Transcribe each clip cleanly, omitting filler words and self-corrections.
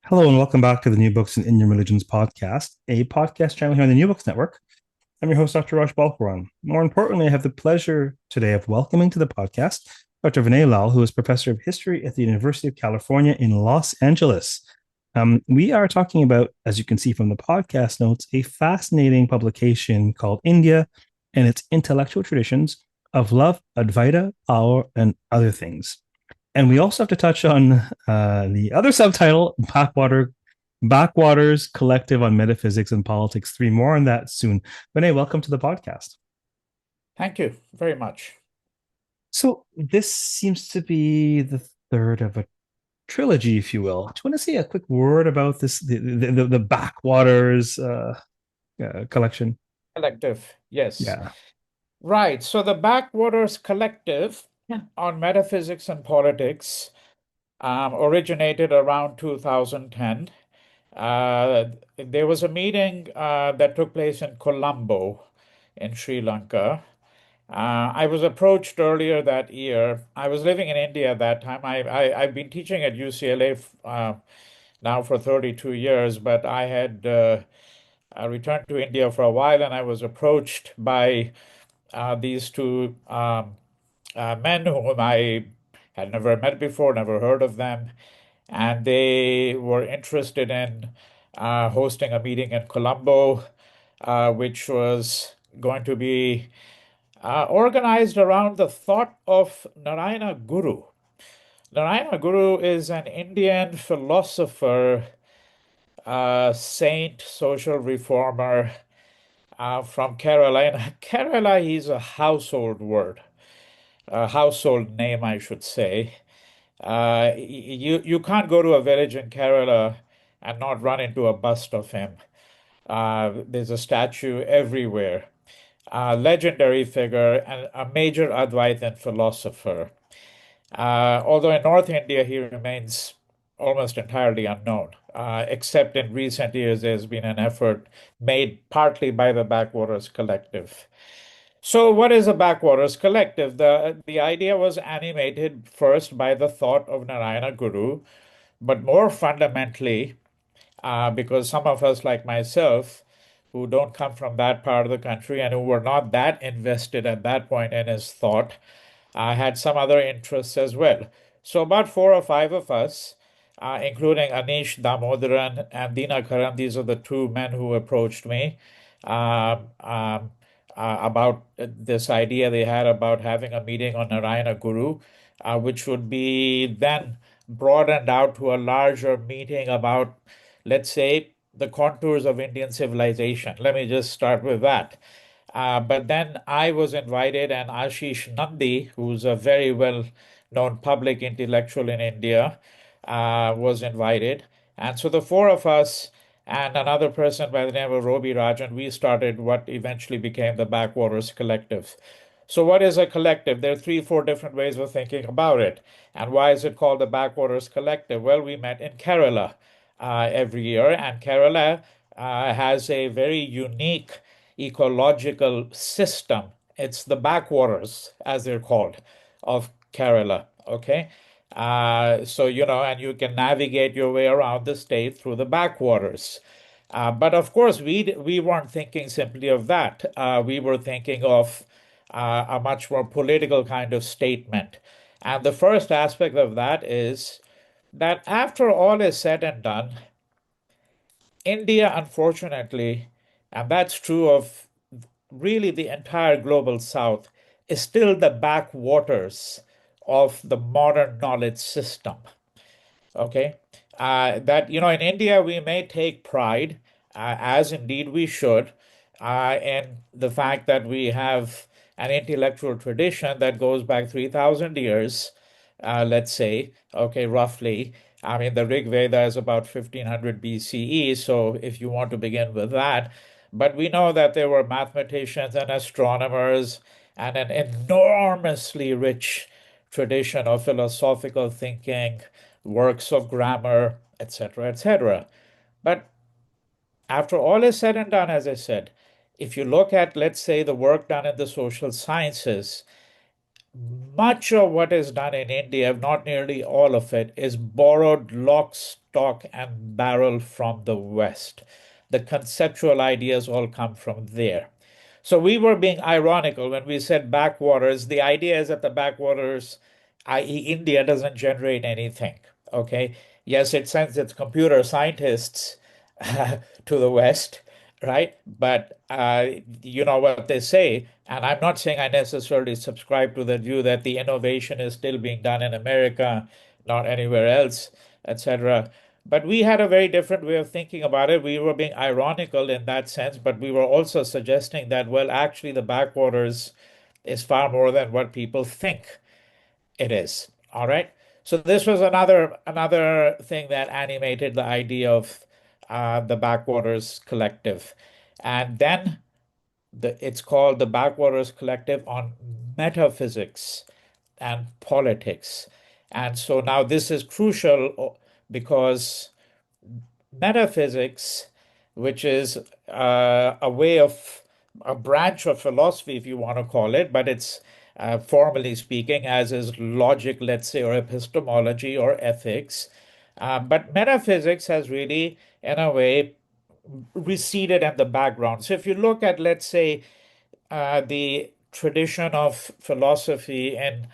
Hello and welcome back to the New Books and Indian Religions podcast, a podcast channel here on the New Books Network. I'm your host, Dr. Raj Balkaran. More importantly, I have the pleasure today of welcoming to the podcast Dr. Vinay Lal, who is professor of history at the University of California in Los Angeles. We are talking about, as you can see from the podcast notes, a fascinating publication called India and its Intellectual Traditions of Love, Advaita, Power, and Other Things. And we also have to touch on the other subtitle, Backwaters Collective on Metaphysics and Politics 3. More on that soon. Vinay, welcome to the podcast. Thank you very much. So this seems to be the third of a trilogy, if you will. Do you want to say a quick word about this, the Backwaters collection? Collective, yes. Yeah. Right. So the Backwaters Collective on Metaphysics and Politics originated around 2010. There was a meeting that took place in Colombo in Sri Lanka. I was approached earlier that year. I was living in India at that time. I've been teaching at UCLA now for 32 years, but I returned to India for a while, and I was approached by these two men whom I had never met before, never heard of them, and they were interested in hosting a meeting in Colombo, which was going to be organized around the thought of Narayana Guru. Narayana Guru is an Indian philosopher, saint, social reformer from Kerala. In Kerala, he's a household word, a household name, I should say. You can't go to a village in Kerala and not run into a bust of him. There's a statue everywhere. Legendary figure and a major Advaitin philosopher. Although in North India he remains almost entirely unknown, except in recent years there's been an effort made partly by the Backwaters Collective. So, what is a Backwaters Collective? The idea was animated first by the thought of Narayana Guru, but more fundamentally, because some of us, like myself, who don't come from that part of the country and who were not that invested at that point in his thought, had some other interests as well. So, about four or five of us, including Anish Damodaran and Dinakaran, these are the two men who approached me um, um, about this idea they had about having a meeting on Narayana Guru, which would be then broadened out to a larger meeting about, let's say, the contours of Indian civilization. Let me just start with that. But then I was invited, and Ashish Nandi, who's a very well known public intellectual in India, was invited. And so the four of us and another person by the name of Robi Rajan, we started what eventually became the Backwaters Collective. So, what is a collective? There are three, four different ways of thinking about it. And why is it called the Backwaters Collective? Well, we met in Kerala every year, and Kerala has a very unique ecological system. It's the backwaters, as they're called, of Kerala. Okay. And you can navigate your way around the state through the backwaters. But of course, we weren't thinking simply of that. We were thinking of a much more political kind of statement. And the first aspect of that is that after all is said and done, India, unfortunately, and that's true of really the entire global south, is still the backwaters of the modern knowledge system. Okay. That, in India, we may take pride, as indeed we should, in the fact that we have an intellectual tradition that goes back 3,000 years, let's say, okay, roughly. I mean, the Rig Veda is about 1500 BCE, so if you want to begin with that. But we know that there were mathematicians and astronomers and an enormously rich tradition of philosophical thinking, works of grammar, etc., etc. But after all is said and done, as I said, if you look at, let's say, the work done in the social sciences, much of what is done in India, if not nearly all of it, is borrowed lock, stock, and barrel from the West. The conceptual ideas all come from there. So we were being ironical when we said backwaters. The idea is that the backwaters, i.e., India, doesn't generate anything. Okay. Yes, it sends its computer scientists to the West, right? But you know what they say, and I'm not saying I necessarily subscribe to the view that the innovation is still being done in America, not anywhere else, etc. But we had a very different way of thinking about it. We were being ironical in that sense, but we were also suggesting that, well, actually, the backwaters is far more than what people think it is. All right. So this was another thing that animated the idea of the Backwaters Collective, and then it's called the Backwaters Collective on Metaphysics and Politics. And so now this is crucial because metaphysics, which is a way of a branch of philosophy, if you want to call it, but it's formally speaking, as is logic, let's say, or epistemology or ethics. But metaphysics has really, in a way, receded in the background. So if you look at, let's say, the tradition of philosophy in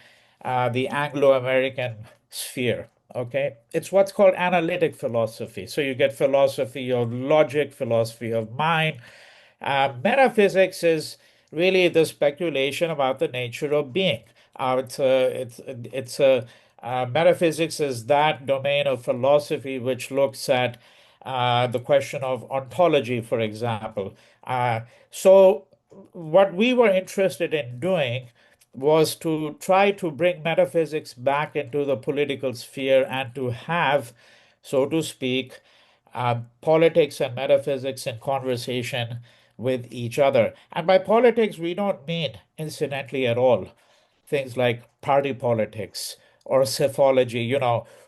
the Anglo-American sphere. Okay, it's what's called analytic philosophy. So you get philosophy of logic, philosophy of mind. Metaphysics is really the speculation about the nature of being. It's a metaphysics is that domain of philosophy which looks at the question of ontology, for example. So what we were interested in doing was to try to bring metaphysics back into the political sphere and to have, so to speak, politics and metaphysics in conversation with each other. And by politics, we don't mean, incidentally, at all things like party politics or psephology,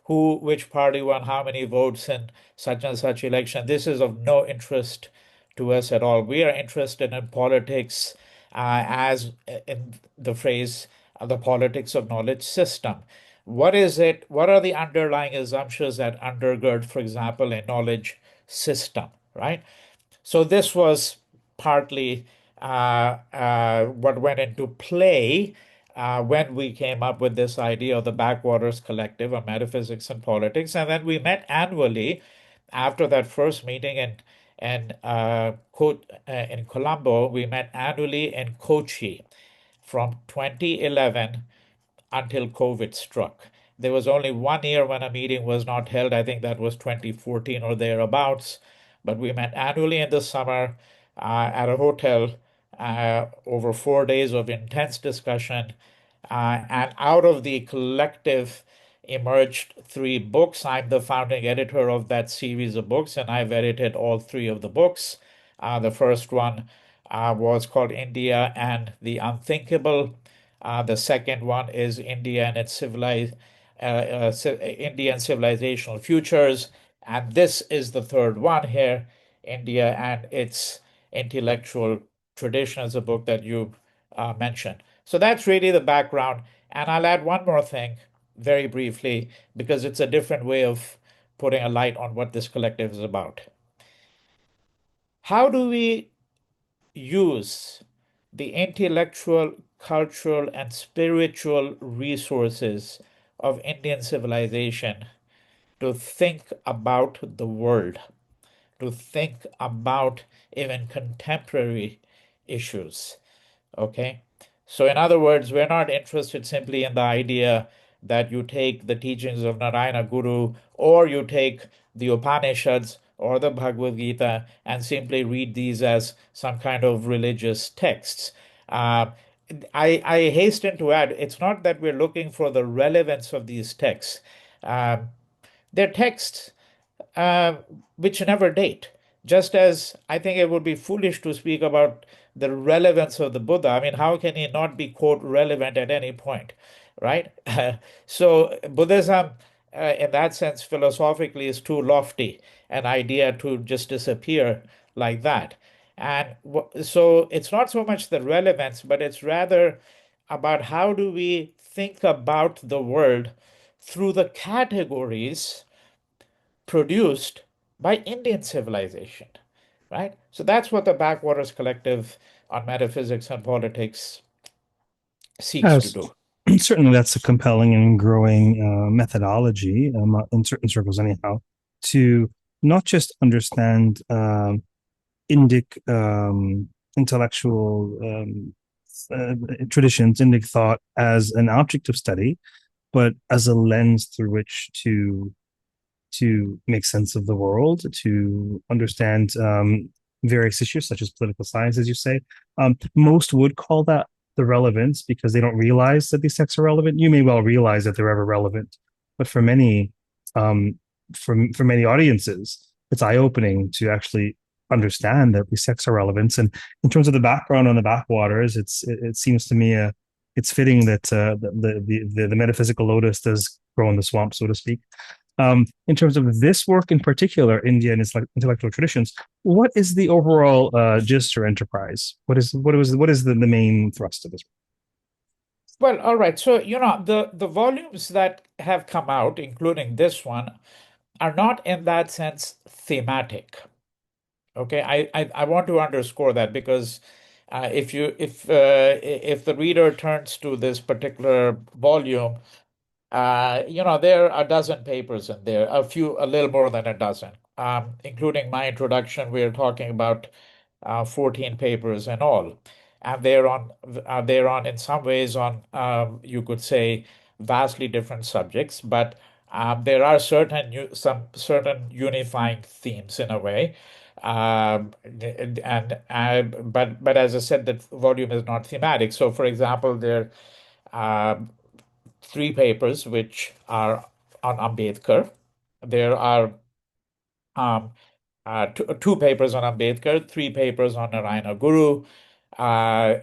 which party won how many votes in such and such election. This is of no interest to us at all. We are interested in politics as in the phrase, the politics of knowledge system. What is it? What are the underlying assumptions that undergird, for example, a knowledge system, right? So this was partly what went into play when we came up with this idea of the Backwaters Collective of Metaphysics and Politics. And then we met annually after that first meeting in Colombo. We met annually in Kochi from 2011 until COVID struck. There was only 1 year when a meeting was not held. I think that was 2014 or thereabouts. But we met annually in the summer at a hotel over 4 days of intense discussion. And out of the collective emerged three books. I'm the founding editor of that series of books, and I've edited all three of the books. The first one was called India and the Unthinkable. The second one is India and its Indian civilizational futures. And this is the third one here, India and its intellectual tradition, is a book that you mentioned. So that's really the background. And I'll add one more thing very briefly, because it's a different way of putting a light on what this collective is about. How do we use the intellectual, cultural, and spiritual resources of Indian civilization to think about the world, to think about even contemporary issues? Okay. So, in other words, we're not interested simply in the idea that you take the teachings of Narayana Guru or you take the Upanishads or the Bhagavad Gita and simply read these as some kind of religious texts. Uh, I hasten to add, it's not that we're looking for the relevance of these texts. Um, they're texts uh, which never date. Just as I think it would be foolish to speak about the relevance of the Buddha. I mean, how can he not be, quote, relevant at any point, right? So Buddhism, in that sense, philosophically, is too lofty an idea to just disappear like that. And so it's not so much the relevance, but it's rather about how do we think about the world through the categories produced by Indian civilization, right? So that's what the Backwaters Collective on Metaphysics and Politics seeks to Yes, do. certainly that's a compelling and growing methodology in certain circles, anyhow, to not just understand Indic intellectual uh, traditions, Indic thought as an object of study, but as a lens through which to make sense of the world, to understand various issues such as political science, as you say. Most would call that the relevance because they don't realize that these texts are relevant. You may well realize that they're ever relevant, but um, for many audiences, it's eye opening to actually understand that these texts are relevant. And in terms of the background on the backwaters, it seems to me it's fitting that the metaphysical lotus does grow in the swamp, so to speak. In terms of this work in particular, Indian intellectual traditions, what is the overall gist or enterprise? What is the main thrust of this? Well, all right. So, the volumes that have come out, including this one, are not in that sense thematic. Okay, I want to underscore that because if the reader turns to this particular volume, there are a dozen papers in there, a little more than a dozen, including my introduction. We're talking about 14 papers in all, and they're on in some ways on you could say vastly different subjects, but there are some certain unifying themes in a way. But as I said, that volume is not thematic. So, for example, there are three papers which are on Ambedkar. There are um, two papers on Ambedkar, three papers on Narayana Guru. Then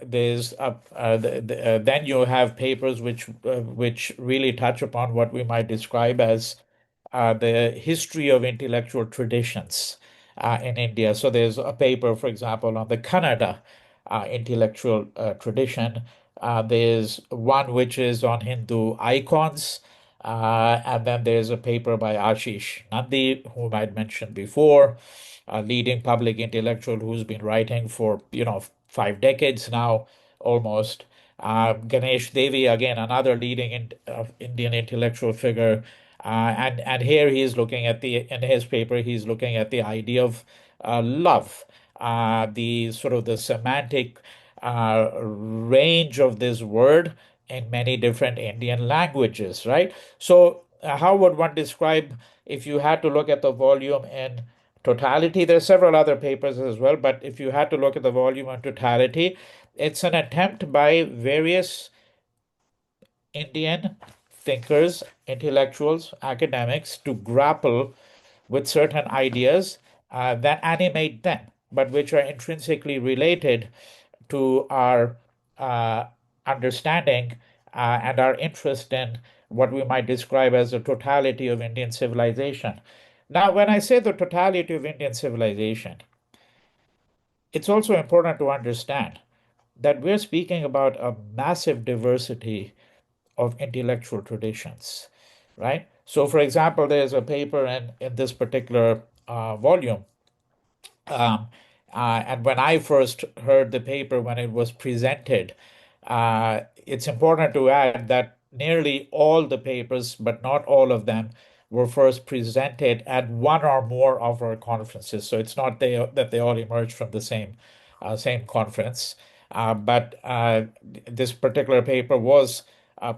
you have papers which really touch upon what we might describe as the history of intellectual traditions in India. So there's a paper, for example, on the Kannada intellectual tradition. There's one which is on Hindu icons. And then there's a paper by Ashish Nandi, whom I'd mentioned before, a leading public intellectual who's been writing for, 5 decades now, almost. Ganesh Devi, again, another leading Indian intellectual figure. And here he's looking at in his paper, he's looking at the idea of love, the sort of the semantic range of this word in many different Indian languages, right? So, how would one describe if you had to look at the volume in totality? There are several other papers as well, but if you had to look at the volume in totality, it's an attempt by various Indian thinkers, intellectuals, academics to grapple with certain ideas that animate them, but which are intrinsically related to our uh, understanding and our interest in what we might describe as the totality of Indian civilization. Now, when I say the totality of Indian civilization, it's also important to understand that we're speaking about a massive diversity of intellectual traditions, right? So, for example, there's a paper in this particular volume. Um, and when I first heard the paper, when it was presented, it's important to add that nearly all the papers, but not all of them, were first presented at one or more of our conferences. So it's not that they all emerged from the same conference. But this particular paper was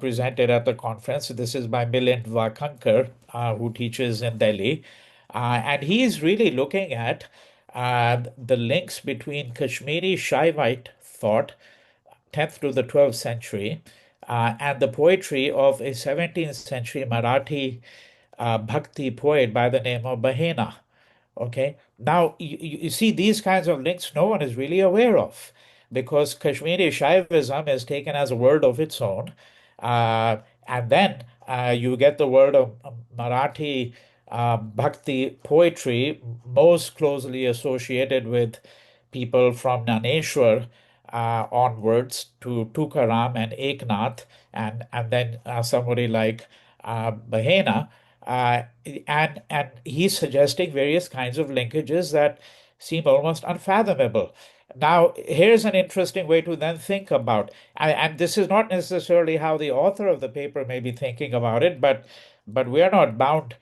presented at the conference. This is by Milind Vakankar, who teaches in Delhi. And he's really looking at the links between Kashmiri Shaivite thought, 10th to the 12th century, and the poetry of a 17th century Marathi bhakti poet by the name of Bahena. Okay. Now, you see these kinds of links no one is really aware of because Kashmiri Shaivism is taken as a word of its own. Uh, and then you get the word of Marathi Bhakti poetry most closely associated with people from Naneshwar, onwards to Tukaram and Eknath, and then somebody like Bahena, and he's suggesting various kinds of linkages that seem almost unfathomable. Now, here's an interesting way to then think about, and this is not necessarily how the author of the paper may be thinking about it, but we are not bound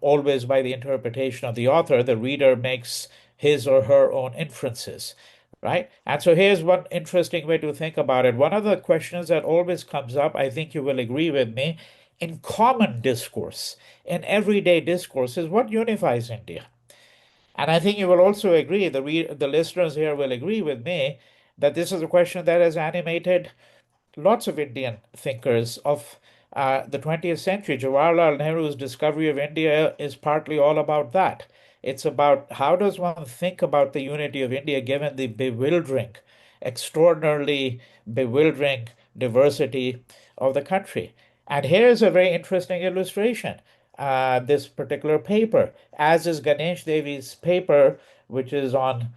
always by the interpretation of the author. The reader makes his or her own inferences, right? And so here's one interesting way to think about it. One of the questions that always comes up, I think you will agree with me, in common discourse, in everyday discourse, is what unifies India. And I think you will also agree, the listeners here will agree with me, that this is a question that has animated lots of Indian thinkers of the 20th century. Jawaharlal Nehru's discovery of India is partly all about that. It's about how does one think about the unity of India given the bewildering, extraordinarily bewildering diversity of the country. And here's a very interesting illustration. This particular paper, as is Ganesh Devi's paper, which is on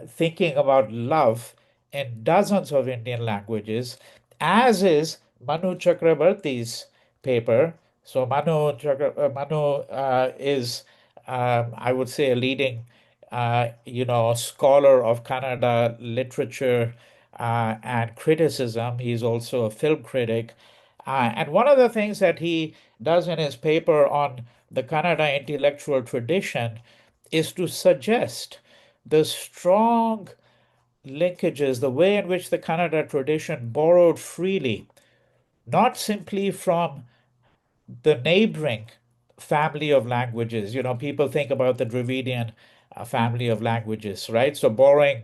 thinking about love in dozens of Indian languages, as is Manu Chakrabarti's paper. So Manu is, I would say, a leading, scholar of Kannada literature and criticism. He's also a film critic. And one of the things that he does in his paper on the Kannada intellectual tradition is to suggest the strong linkages, the way in which the Kannada tradition borrowed freely, not simply from the neighboring family of languages. People think about the Dravidian family of languages, right? So borrowing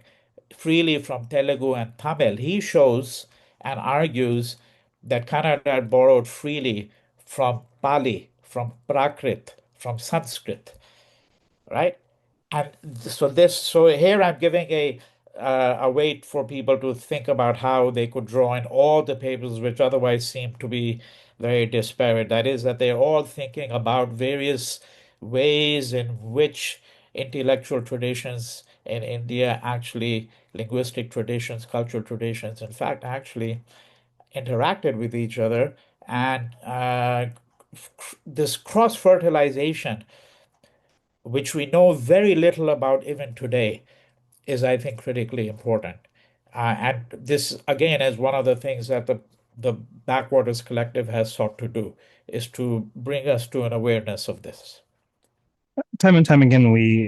freely from Telugu and Tamil, he shows and argues that Kannada had borrowed freely from Pali, from Prakrit, from Sanskrit, right? And so here I'm giving a way for people to think about how they could draw in all the papers which otherwise seem to be very disparate. That is, that they're all thinking about various ways in which intellectual traditions in India actually, linguistic traditions, cultural traditions, in fact, actually interacted with each other. And this cross fertilization, which we know very little about even today, is, I think, critically important. And this, again, is one of the things that the Backwaters Collective has sought to do, is to bring us to an awareness of this. Time and time again, we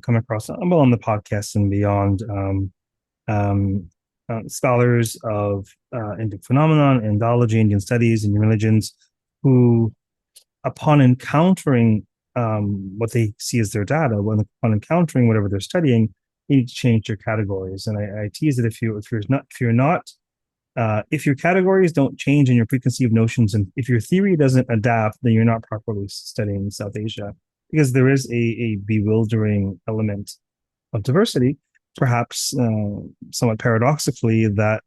come across, well, on the podcast and beyond, um, scholars of Indic phenomenon, Indology, Indian studies, Indian religions, who, upon encountering what they see as their data, upon encountering whatever they're studying, you need to change your categories. And I tease that if your categories don't change and your preconceived notions, and if your theory doesn't adapt, then you're not properly studying South Asia, because there is a bewildering element of diversity, perhaps somewhat paradoxically, that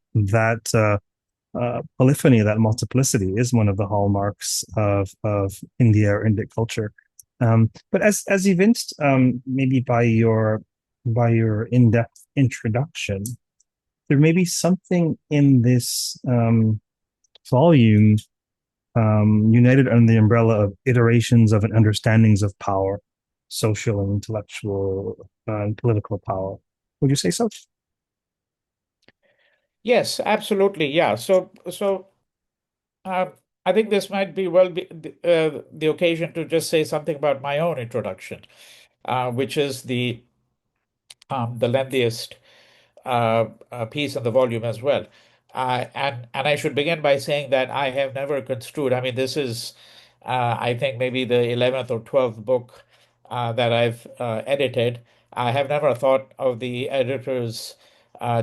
polyphony, that multiplicity, is one of the hallmarks of India or Indic culture. But as evinced, maybe by your in-depth introduction, there may be something in this volume united under the umbrella of iterations of and understandings of power, social and intellectual and political power. Would you say so? Yes, absolutely. Yeah. So uh, I think this might be the occasion to just say something about my own introduction, which is the lengthiest piece in the volume as well. And I should begin by saying that I have never construed. I mean, this is, I think, maybe the 11th or 12th book that I've edited. I have never thought of the editor's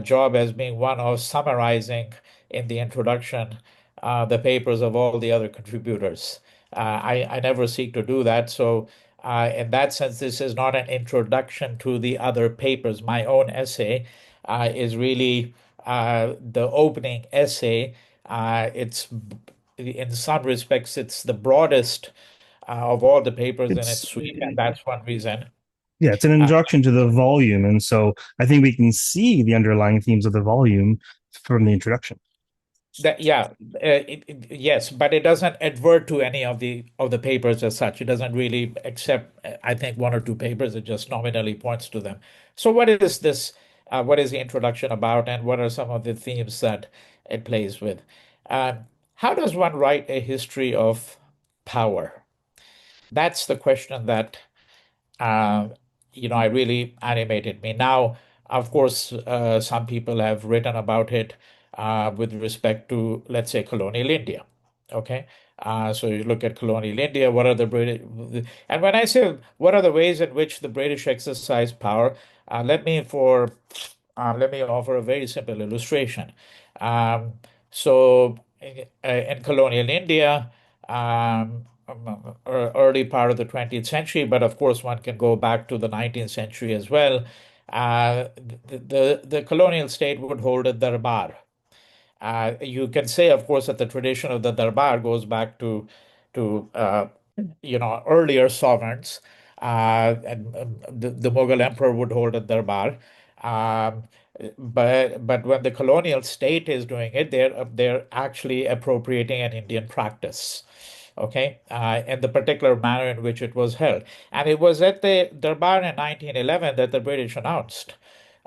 job as being one of summarizing in the introduction the papers of all the other contributors. I never seek to do that. So, in that sense, this is not an introduction to the other papers. My own essay is really the opening essay. It's in some respects it's the broadest of all the papers in its It's suite, and that's one reason. Yeah, it's an Uh, introduction to the volume. And so I think we can see the underlying themes of the volume from the introduction. That yeah, yes, but it doesn't advert to any of the papers as such. It doesn't really accept, I think, one or two papers. It just nominally points to them. So, what is this? What is the introduction about, and what are some of the themes that it plays with? Um, how does one write a history of power? That's the question that uh, I really animated me. Now, of course, some people have written about it with respect to, let's say, colonial India. Okay. So you look at colonial India, what are the British, and when I say what are the ways in which the British exercise power, let me offer a very simple illustration. Um, in colonial India, early part of the 20th century, but of course one can go back to the 19th century as well. The colonial state would hold a darbar. You can say, of course, that the tradition of the darbar goes back to earlier sovereigns, and the Mughal emperor would hold a darbar. Um, but when the colonial state is doing it, they're actually appropriating an Indian practice. Okay, in the particular manner in which it was held, and it was at the Darbar in 1911 that the British announced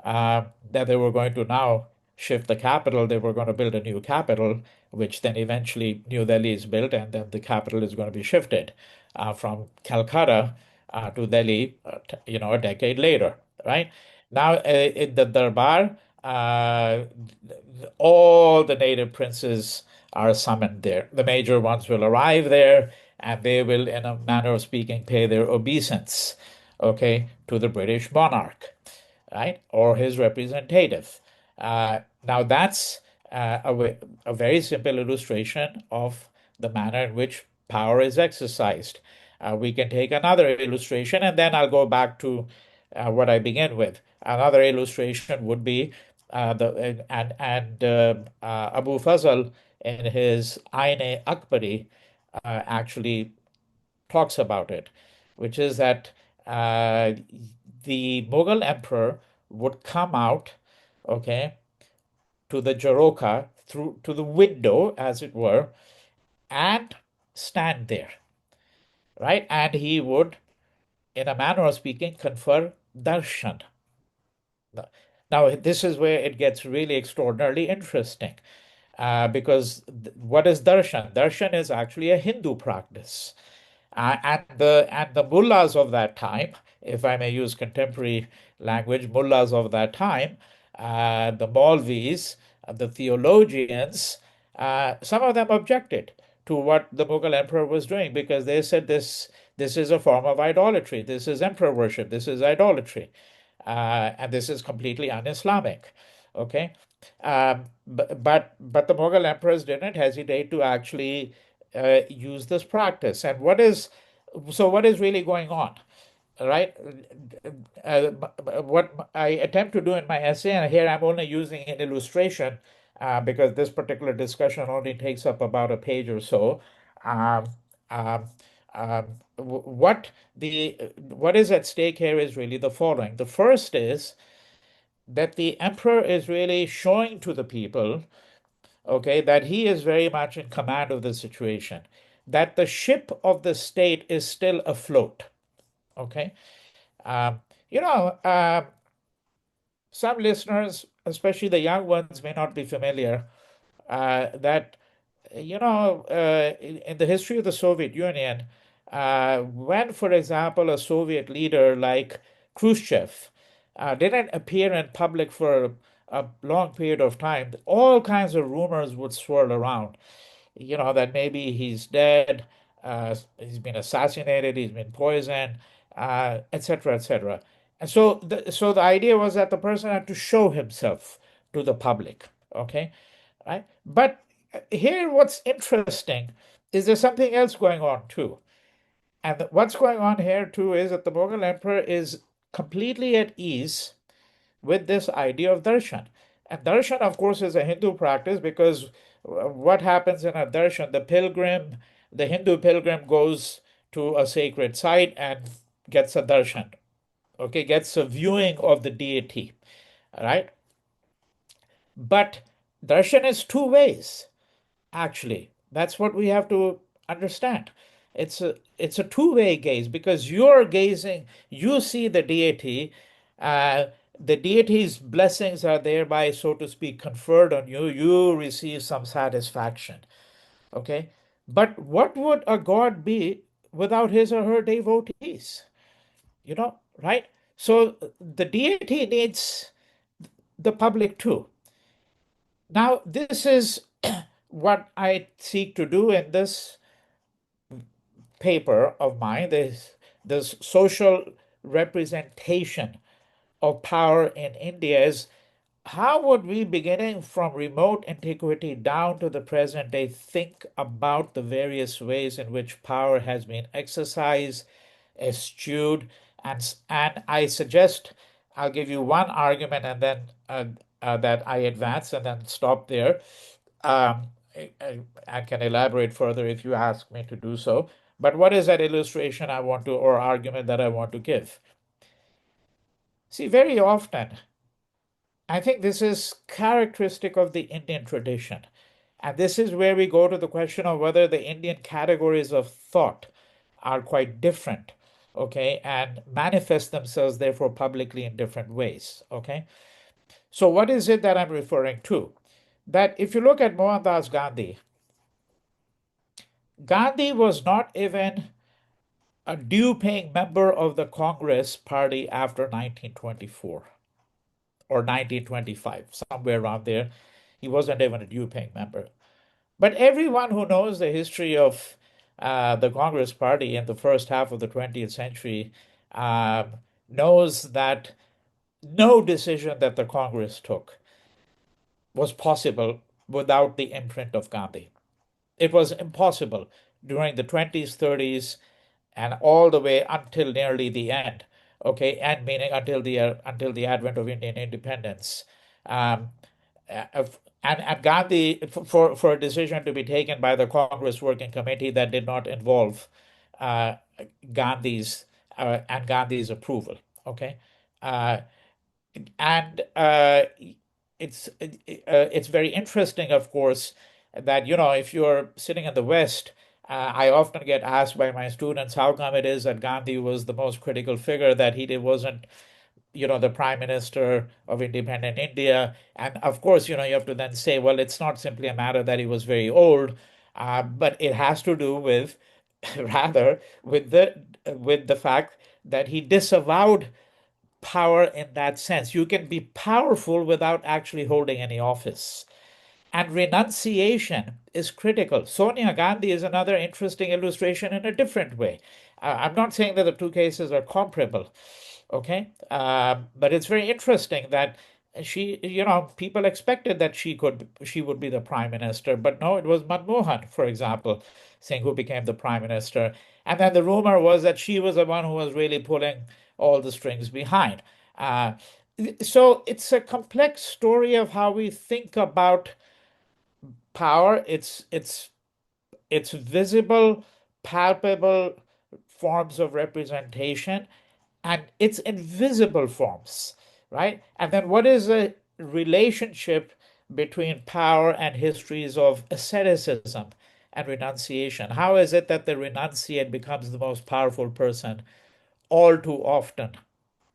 that they were going to now shift the capital. They were going to build a new capital, which then eventually New Delhi is built, and then the capital is going to be shifted from Calcutta to Delhi, a decade later, right? Now, in the Darbar, all the native princes are summoned there. The major ones will arrive there, and they will, in a manner of speaking, pay their obeisance, okay, to the British monarch, right, or his representative. Now, that's a very simple illustration of the manner in which power is exercised. We can take another illustration, and then I'll go back to what I begin with. Another illustration would be the and Abu Fazl in his Aine Akbari actually talks about it, which is that uh, the Mughal emperor would come out, okay, to the Jaroka through to the window, as it were, and stand there, right? And he would, in a manner of speaking, confer darshan. Now, this is where it gets really extraordinarily interesting, because what is darshan? Darshan is actually a Hindu practice. And the mullahs of that time, if I may use contemporary language, mullahs of that time, the Maulvis, the theologians, some of them objected to what the Mughal emperor was doing because they said this is a form of idolatry. This is emperor worship. This is idolatry, and this is completely un-Islamic. Okay, but the Mughal emperors didn't hesitate to actually use this practice. And what is really going on, right? Uh, what I attempt to do in my essay, and here I'm only using an illustration because this particular discussion only takes up about a page or so. Um, um, what is at stake here is really the following. The first is that the emperor is really showing to the people, okay, that he is very much in command of the situation, that the ship of the state is still afloat, okay. Um, you know, some listeners, especially the young ones, may not be familiar that in the history of the Soviet Union, when, for example, a Soviet leader like Khrushchev didn't appear in public for a long period of time, all kinds of rumors would swirl around. That maybe he's dead, he's been assassinated, he's been poisoned, etc., etc. And so the idea was that the person had to show himself to the public, okay? Right? But here, what's interesting is there's something else going on too. And what's going on here too is that the Mughal emperor is completely at ease with this idea of darshan. And darshan, of course, is a Hindu practice because what happens in a darshan, the Hindu pilgrim goes to a sacred site and gets a darshan. okay, gets a viewing of the deity, all right? But darshan is two ways, actually. That's what we have to understand. It's a two-way gaze because you're gazing, you see the deity, uh, the deity's blessings are thereby, so to speak, conferred on you. You receive some satisfaction. Okay. But what would a god be without his or her devotees? Right? So the deity needs the public too. Now, this is what I seek to do in this paper of mine, this social representation of power in India is how would we, beginning from remote antiquity down to the present day, think about the various ways in which power has been exercised, eschewed, and I suggest I'll give you one argument and then that I advance and then stop there. Um, I can elaborate further if you ask me to do so. But what is that illustration I want to, or argument that I want to give? See, very often, I think this is characteristic of the Indian tradition. And this is where we go to the question of whether the Indian categories of thought are quite different, okay, and manifest themselves, therefore, publicly in different ways, okay? So, what is it that I'm referring to? That if you look at Mohandas Gandhi, Gandhi was not even a due paying member of the Congress party after 1924 or 1925, somewhere around there. He wasn't even a due paying member. But everyone who knows the history of the Congress Party in the first half of the 20th century um, knows that no decision that the Congress took was possible without the imprint of Gandhi. It was impossible during the 20s, 30s, and all the way until nearly the end. Okay, and meaning until the advent of Indian independence. Um, uh, and Gandhi, for a decision to be taken by the Congress Working Committee that did not involve uh, Gandhi's and Gandhi's approval. Okay, uh, and it's very interesting, of course, that if you're sitting in the West, I often get asked by my students how come it is that Gandhi was the most critical figure, that he wasn't the prime minister of independent India. And of course, you have to then say, well, it's not simply a matter that he was very old, but it has to do with rather with the fact that he disavowed power in that sense. You can be powerful without actually holding any office. And renunciation is critical. Sonia Gandhi is another interesting illustration in a different way. I'm not saying that the two cases are comparable, okay? But it's very interesting that people expected that she would be the prime minister, but no, it was Manmohan, for example, saying who became the prime minister. And then the rumor was that she was the one who was really pulling all the strings behind. Uh, so it's a complex story of how we think about power. It's visible, palpable forms of representation, and it's invisible forms, right? And then what is the relationship between power and histories of asceticism and renunciation? How is it that the renunciate becomes the most powerful person all too often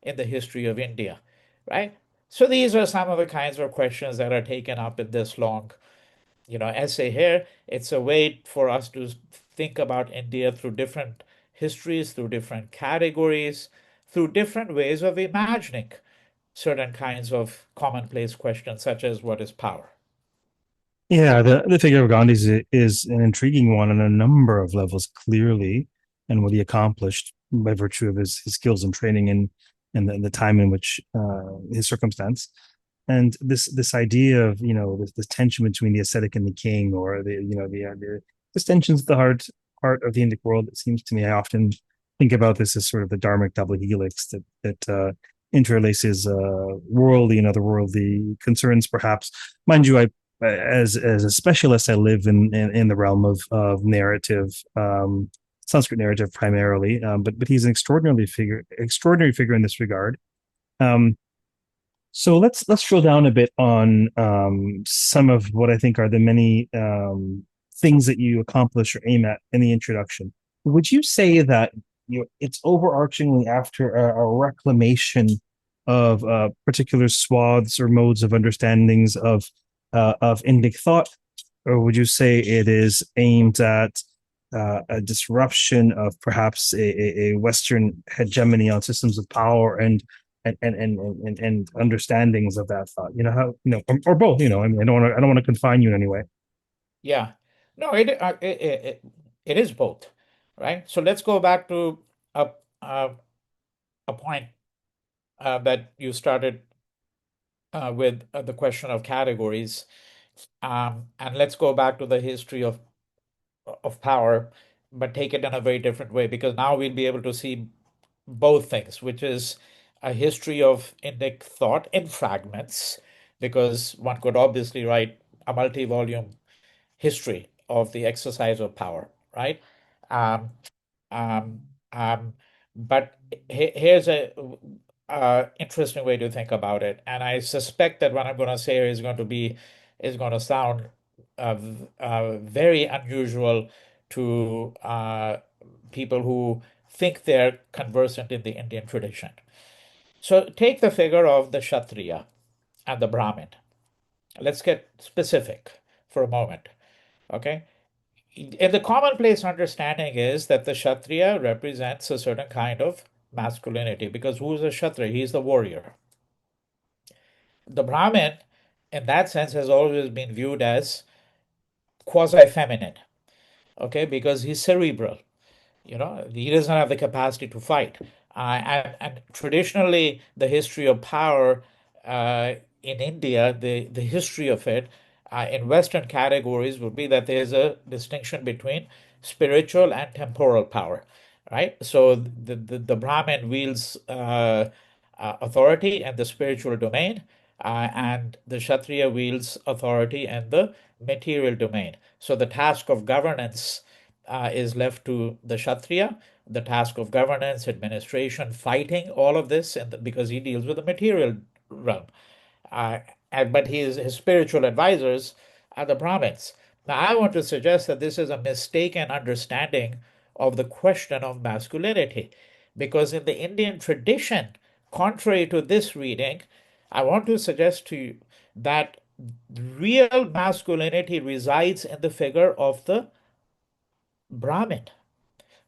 in the history of India, right? So these are some of the kinds of questions that are taken up in this long essay here. It's a way for us to think about India through different histories, through different categories, through different ways of imagining certain kinds of commonplace questions, such as what is power? Yeah, the figure of Gandhi is an intriguing one on a number of levels, clearly, and what he accomplished by virtue of his skills and training and the time in which his circumstance. And this idea of this tension between the ascetic and the king, or the tensions at the heart of the Indic world. It seems to me I often think about this as sort of the dharmic double helix that interlaces worldly and otherworldly concerns. Perhaps, mind you, I as a specialist, I live in the realm of narrative. Sanskrit narrative primarily, but he's an extraordinary figure in this regard. Um, so let's drill down a bit on some of what I think are the many things that you accomplish or aim at in the introduction. Would you say that it's overarchingly after a reclamation of particular swaths or modes of understandings of Indic thought, or would you say it is aimed at a disruption of perhaps a Western hegemony on systems of power and understandings of that thought? You know how or both. I mean, I don't want to confine you in any way. Yeah. No, it is both, right? So let's go back to a a, a point that you started with the question of categories, and let's go back to the history of power, but take it in a very different way because now we'll be able to see both things, which is a history of Indic thought in fragments, because one could obviously write a multi-volume history of the exercise of power, right? Um, um, um, but here's a interesting way to think about it, and I suspect that what I'm going to say is going to sound very unusual to people who think they're conversant in the Indian tradition. So take the figure of the Kshatriya and the Brahmin. Let's get specific for a moment. Okay. And the commonplace understanding is that the Kshatriya represents a certain kind of masculinity because who is a Kshatriya? He's the warrior. The Brahmin, in that sense, has always been viewed as quasi-feminine, okay, because he's cerebral. He doesn't have the capacity to fight. And traditionally, the history of power in India, the history of it in Western categories would be that there's a distinction between spiritual and temporal power, right? So the Brahmin wields authority in the spiritual domain, and the Kshatriya wields authority in the material domain. So the task of governance is left to the Kshatriya, the task of governance, administration, fighting, all of this, because he deals with the material realm. Uh, but his spiritual advisors are the Brahmins. Now, I want to suggest that this is a mistaken understanding of the question of masculinity, because in the Indian tradition, contrary to this reading, I want to suggest to you that real masculinity resides in the figure of the Brahmin.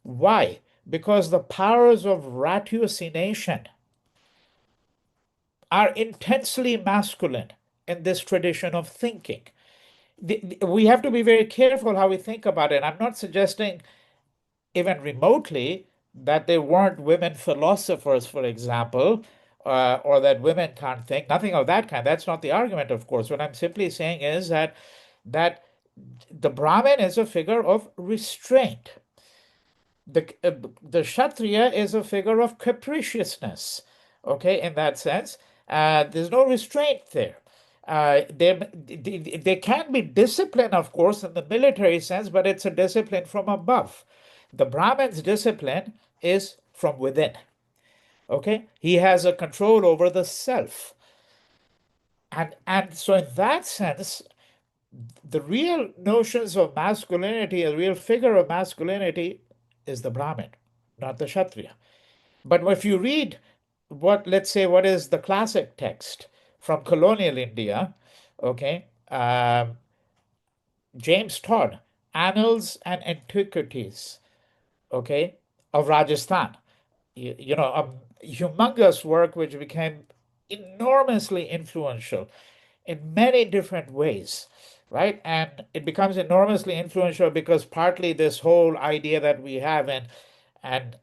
Why? Because the powers of ratiocination are intensely masculine in this tradition of thinking. We have to be very careful how we think about it. I'm not suggesting even remotely that there weren't women philosophers, for example, or that women can't think. Nothing of that kind. That's not the argument, of course. What I'm simply saying is that the Brahmin is a figure of restraint. The Kshatriya is a figure of capriciousness. Okay, in that sense, there's no restraint there. There can be discipline, of course, in the military sense, but it's a discipline from above. The Brahmin's discipline is from within. Okay, he has a control over the self, and so in that sense, the real notions of masculinity, a real figure of masculinity, is the Brahmin, not the Kshatriya. But if you read let's say, what is the classic text from colonial India, okay, James Todd, Annals and Antiquities, okay, of Rajasthan, a humongous work which became enormously influential in many different ways, right? And it becomes enormously influential because partly this whole idea that we have, and and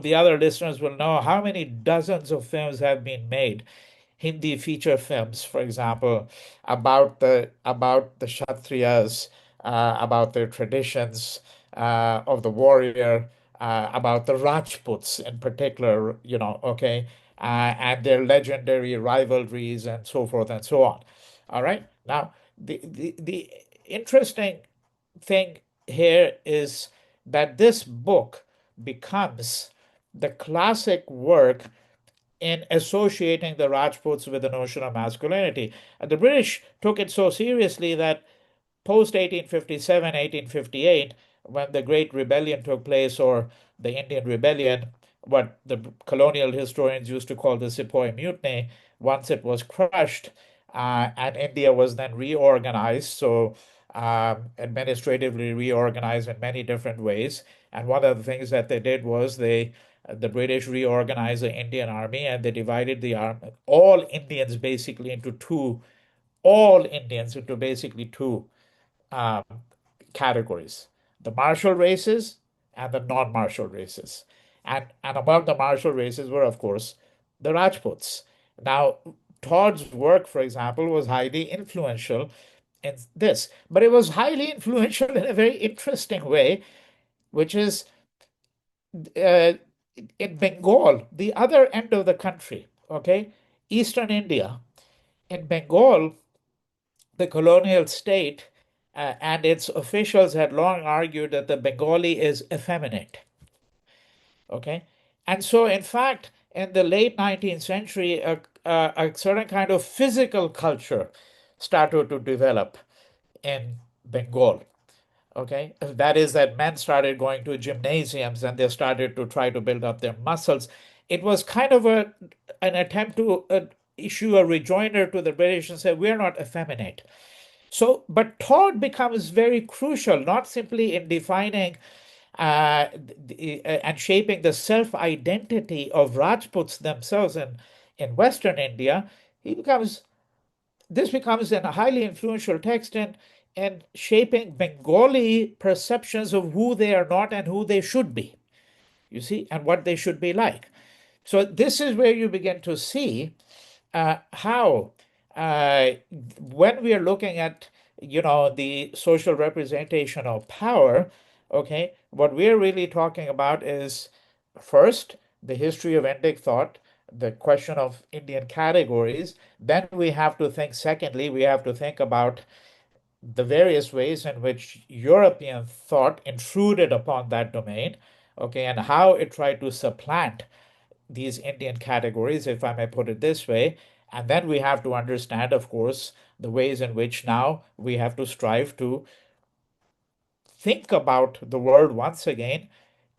the other listeners will know how many dozens of films have been made, Hindi feature films, for example, about the Kshatriyas, about their traditions of the warrior, about the Rajputs in particular, okay, and their legendary rivalries and so forth and so on. All right. Now, the interesting thing here is that this book becomes the classic work in associating the Rajputs with the notion of masculinity. And the British took it so seriously that post 1857, 1858, when the Great Rebellion took place, or the Indian Rebellion, what the colonial historians used to call the Sepoy Mutiny, once it was crushed, and India was then reorganized, so administratively reorganized in many different ways. And one of the things that they did was the British reorganized the Indian army, and they divided the army, all Indians into basically two um, categories: the martial races and the non-martial races. And among the martial races were, of course, the Rajputs. Now, Todd's work, for example, was highly influential in this, but it was highly influential in a very interesting way, which is uh, in Bengal, the other end of the country, okay, Eastern India. In Bengal, the colonial state and its officials had long argued that the Bengali is effeminate. Okay, and so in fact, in the late 19th century, a certain kind of physical culture started to develop in Bengal. Okay, that is that men started going to gymnasiums and they started to try to build up their muscles. It was kind of an attempt to issue a rejoinder to the British and say, we're not effeminate. So, but thought becomes very crucial, not simply in defining and shaping the self-identity of Rajputs themselves in Western India. He becomes This becomes a highly influential text in shaping Bengali perceptions of who they are not and who they should be, you see, and what they should be like. So this is where you begin to see how when we are looking at the social representation of power, okay, what we're really talking about is first the history of Indic thought, the question of Indian categories. Then we have to think, secondly, we have to think about the various ways in which European thought intruded upon that domain, okay, and how it tried to supplant these Indian categories, if I may put it this way. And then we have to understand, of course, the ways in which now we have to strive to think about the world once again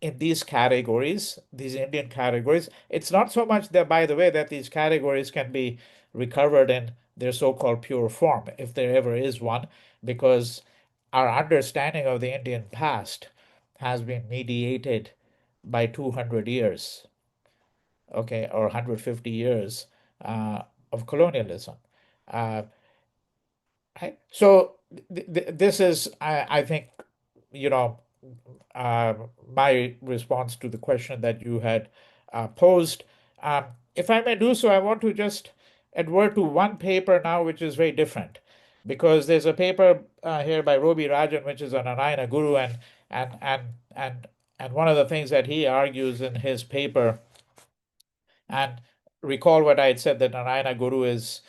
in these categories, these Indian categories. It's not so much that, by the way, that these categories can be recovered in their so-called pure form, if there ever is one, because our understanding of the Indian past has been mediated by 200 years, okay, or 150 years uh, of colonialism. Uh, right? So this is, I think, you know, uh, my response to the question that you had posed. Um, if I may do so, I want to just advert to one paper now, which is very different, because there's a paper here by Robi Rajan, which is on Narayana Guru, and and and and one of the things that he argues in his paper, and recall what I had said, that Narayana Guru is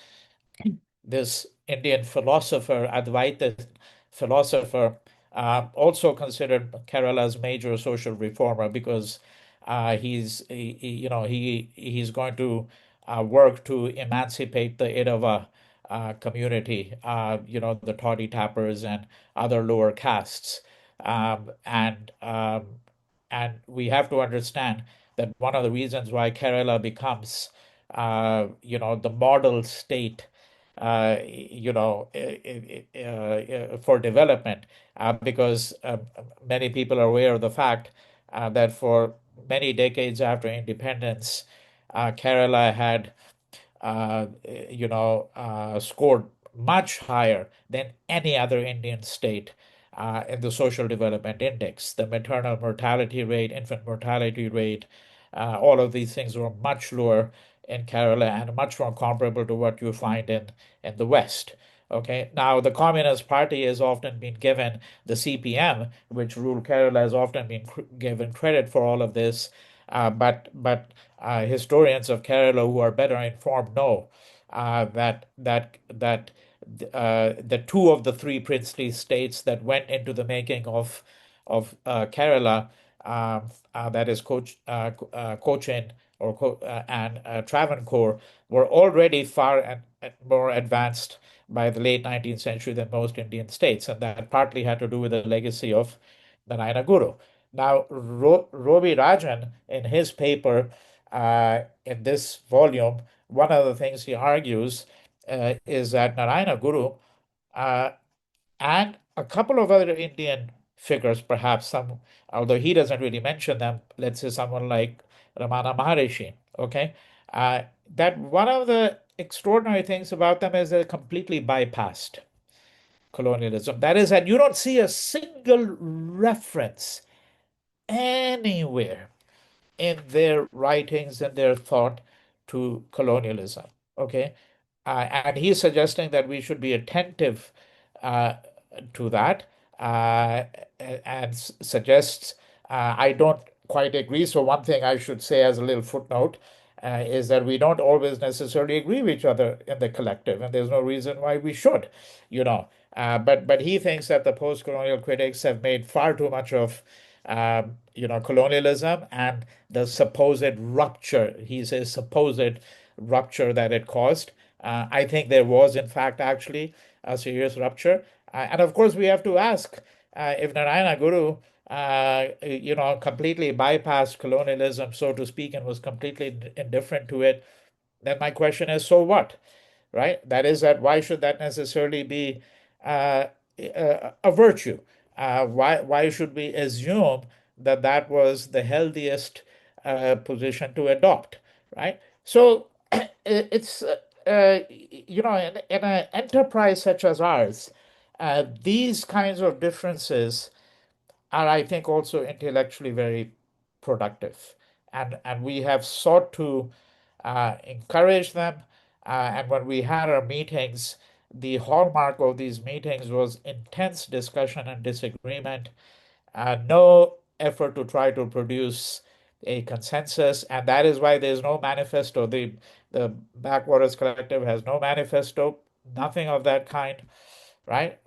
this Indian philosopher, Advaita philosopher, also considered Kerala's major social reformer, because he's going to work to emancipate the Idava community, the toddy tappers and other lower castes, um, and um, and we have to understand that one of the reasons why Kerala becomes, the model state, for development, because many people are aware of the fact that for many decades after independence, Kerala had scored much higher than any other Indian state in the Social Development Index. The maternal mortality rate, infant mortality rate, all of these things were much lower in Kerala and much more comparable to what you find in the West. Okay, now the Communist Party has often been given, the CPM, which ruled Kerala, has often been given credit for all of this, but historians of Kerala who are better informed know that the two of the three princely states that went into the making of Kerala, that is Cochin and Travancore, were already far and more advanced by the late 19th century than most Indian states, and that partly had to do with the legacy of Narayana Guru. Now, Rovi Rajan, in his paper in this volume, one of the things he argues is that Narayana Guru uh, and a couple of other Indian figures, perhaps some, although he doesn't really mention them, let's say someone like Ramana Maharishi, okay, uh, that one of the extraordinary things about them is they're completely bypassed colonialism. That is, that you don't see a single reference anywhere in their writings and their thought to colonialism. Okay. And he's suggesting that we should be attentive uh, to that and suggests, I don't quite agree. So, one thing I should say as a little footnote is that we don't always necessarily agree with each other in the collective, and there's no reason why we should, you know. But he thinks that the post-colonial critics have made far too much of colonialism and the supposed rupture. He says supposed rupture that it caused. I think there was, in fact, actually a serious rupture. And of course, we have to ask if Narayana Guru, completely bypassed colonialism, so to speak, and was completely indifferent to it, then my question is, so what? Right? That is that why should that necessarily be uh, a virtue? Why should we assume that that was the healthiest position to adopt? Right? So it's in an enterprise such as ours, these kinds of differences are, I think, also intellectually very productive. And we have sought to encourage them. And when we had our meetings, the hallmark of these meetings was intense discussion and disagreement, no effort to try to produce a consensus. And that is why there's no manifesto. The Backwaters Collective has no manifesto, nothing of that kind, right?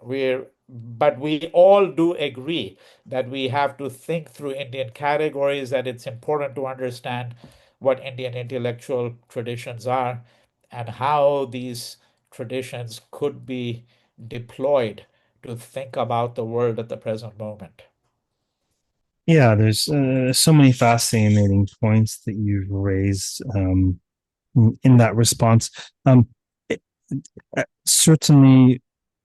But we all do agree that we have to think through Indian categories, that it's important to understand what Indian intellectual traditions are and how these traditions could be deployed to think about the world at the present moment. Yeah, there's so many fascinating points that you've raised in that response. Um, it, Certainly,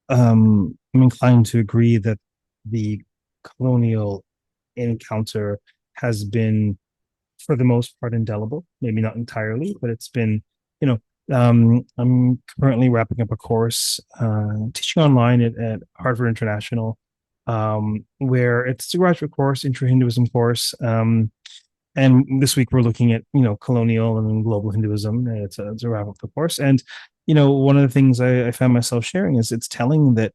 I'm inclined to agree that the colonial encounter has been, for the most part, indelible. Maybe not entirely, but it's been, you know, I'm currently wrapping up a course teaching online at Harvard International, where it's a graduate course, intro Hinduism course. And this week we're looking at colonial and global Hinduism. It's a wrap up the course, and one of the things I found myself sharing is it's telling that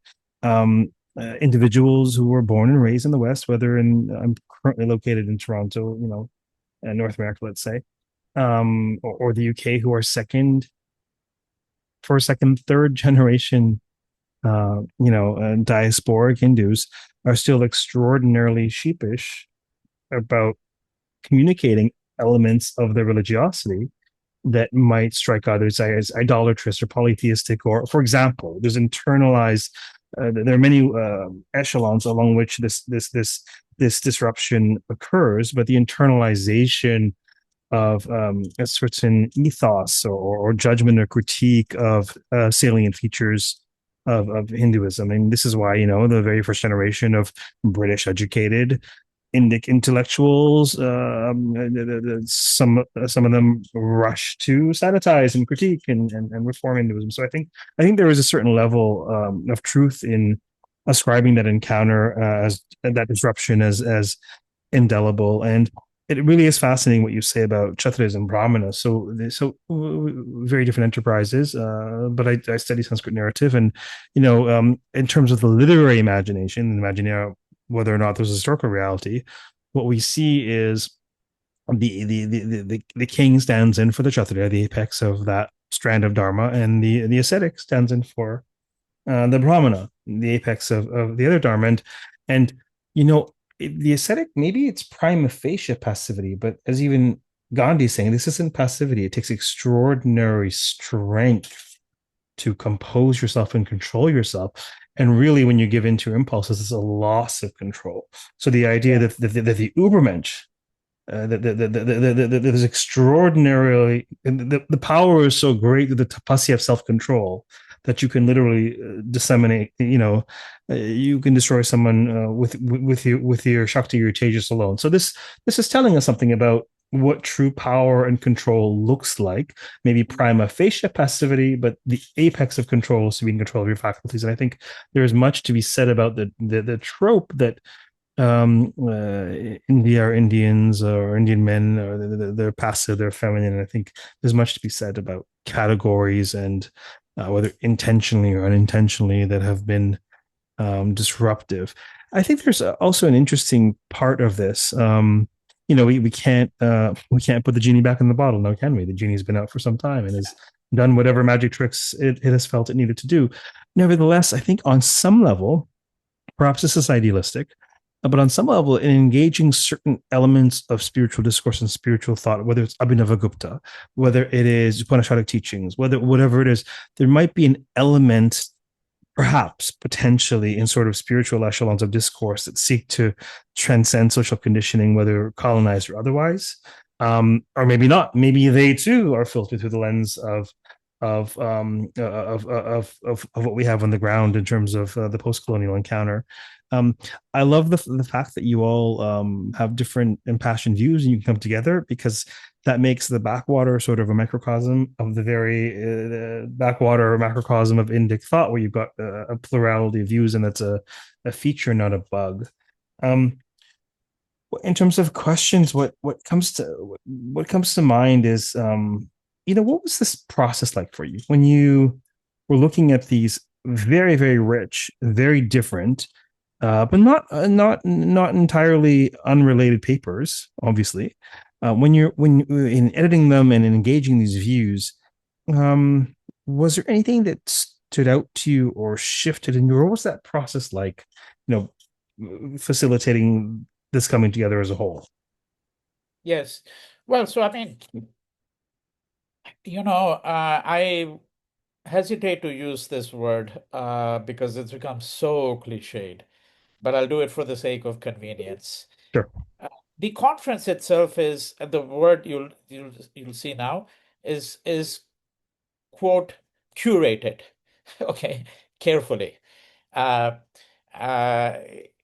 individuals who were born and raised in the West, whether I'm currently located in Toronto, North America, let's say, or the UK, who are third generation, diasporic Hindus, are still extraordinarily sheepish about communicating elements of their religiosity that might strike others as idolatrous or polytheistic, or, for example, there's internalized. There are many echelons along which this disruption occurs, but the internalization of a certain ethos or judgment or critique of salient features of Hinduism. And this is why, the very first generation of British educated Indic intellectuals, some of them rush to sanitize and critique and reform Hinduism. So I think there is a certain level of truth in ascribing that encounter as that disruption as indelible. And it really is fascinating what you say about Kshatriyas and Brahmanas. Very different enterprises. But I study Sanskrit narrative, and in terms of the literary imagination, whether or not there's a historical reality, what we see is the king stands in for the Kshatriya, the apex of that strand of Dharma, and the ascetic stands in for the Brahmana, the apex of the other Dharma. And you know, the ascetic, maybe it's prima facie passivity, but as even Gandhi is saying, this isn't passivity. It takes extraordinary strength to compose yourself and control yourself. And really, when you give in to your impulses, it's a loss of control. So the idea Yeah. that the Ubermensch, that is extraordinarily, the power is so great that the tapasya of self-control that you can literally disseminate, you can destroy someone with your shakti, your tejas alone. So this is telling us something about what true power and control looks like. Maybe prima facie passivity, but the apex of control is to be in control of your faculties. And I think there is much to be said about the trope that India or Indians or Indian men, or they're passive, they're feminine. And I think there's much to be said about categories and whether intentionally or unintentionally that have been disruptive. I think there's also an interesting part of this. We can't put the genie back in the bottle, now can we? The genie's been out for some time and has done whatever magic tricks it has felt it needed to do. Nevertheless, I think on some level, perhaps this is idealistic, but on some level, in engaging certain elements of spiritual discourse and spiritual thought, whether it's Abhinavagupta, whether it is Upanishadic teachings, whatever it is, there might be an element, perhaps potentially, in sort of spiritual echelons of discourse that seek to transcend social conditioning, whether colonized or otherwise, or maybe not. Maybe they too are filtered through the lens of what we have on the ground in terms of the post-colonial encounter. I love the fact that you all have different impassioned views and you can come together, because that makes the backwater sort of a microcosm of the very backwater or macrocosm of Indic thought, where you've got a plurality of views, and that's a feature, not a bug. Um, in terms of questions, what comes to mind is, what was this process like for you when you were looking at these very, very rich, very different, but not entirely unrelated papers, obviously. When in editing them and in engaging these views, um, was there anything that stood out to you or shifted in you, or what was that process like? Facilitating this coming together as a whole. Yes. Well, so I mean, I hesitate to use this word because it's become so cliched, but I'll do it for the sake of convenience. Sure. Uh, the conference itself is the word you'll see now is quote curated, okay, carefully. Uh, uh,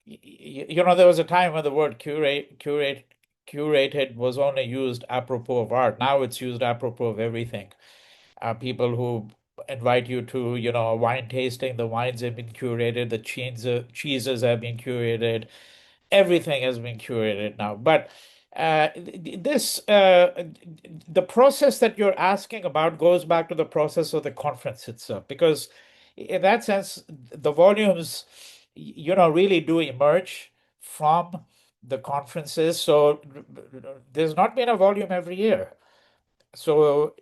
there was a time when the word curated was only used apropos of art. Now it's used apropos of everything. People who invite you to, a wine tasting, the wines have been curated, the cheeses have been curated, everything has been curated now. But this the process that you're asking about goes back to the process of the conference itself, because in that sense, the volumes, really do emerge from the conferences. So there's not been a volume every year. So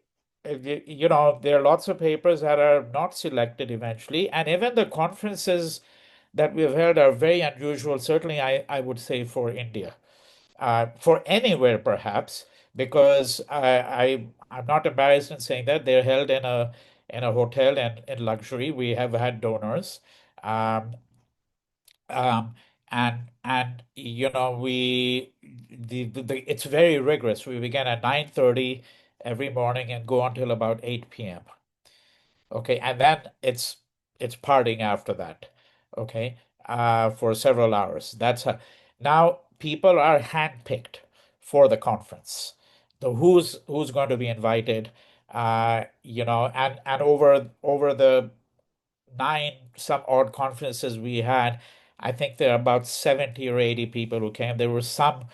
there are lots of papers that are not selected eventually, and even the conferences that we've held are very unusual. Certainly, I would say for India, for anywhere perhaps, because I'm not embarrassed in saying that they're held in a hotel and in luxury. We have had donors, um, um, and it's very rigorous. We begin at 9:30 every morning and go until about 8 p.m. Okay, and then it's partying after that. Okay, for several hours. Now people are handpicked for the conference. The who's going to be invited, and over the nine some odd conferences we had, I think there are about 70 or 80 people who came. There were some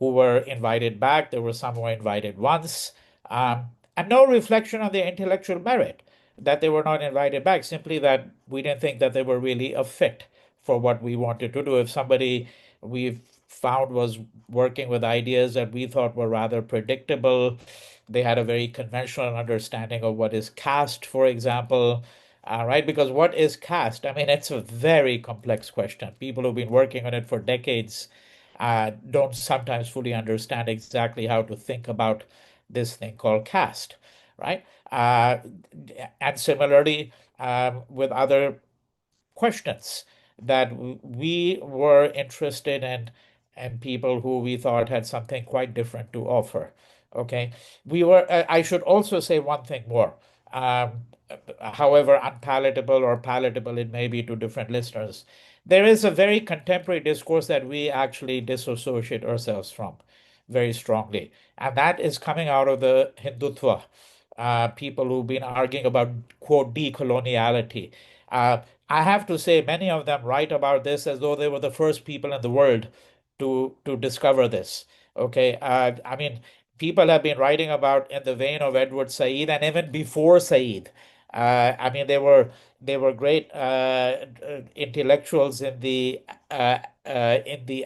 who were invited back, there were some who were invited once, and no reflection on their intellectual merit that they were not invited back, simply that we didn't think that they were really a fit for what we wanted to do. If somebody we found was working with ideas that we thought were rather predictable, they had a very conventional understanding of what is caste, for example, right? Because what is caste? I mean, it's a very complex question. People who've been working on it for decades don't sometimes fully understand exactly how to think about this thing called caste, right? Uh, and similarly, with other questions that we were interested in and people who we thought had something quite different to offer. Okay. I should also say one thing more. Um, However unpalatable or palatable it may be to different listeners, there is a very contemporary discourse that we actually disassociate ourselves from very strongly. And that is coming out of the Hindutva, people who've been arguing about, quote, decoloniality. Uh, I have to say, many of them write about this as though they were the first people in the world to discover this. Okay, I mean, people have been writing about in the vein of Edward Said, and even before Said. I mean, they were great intellectuals in the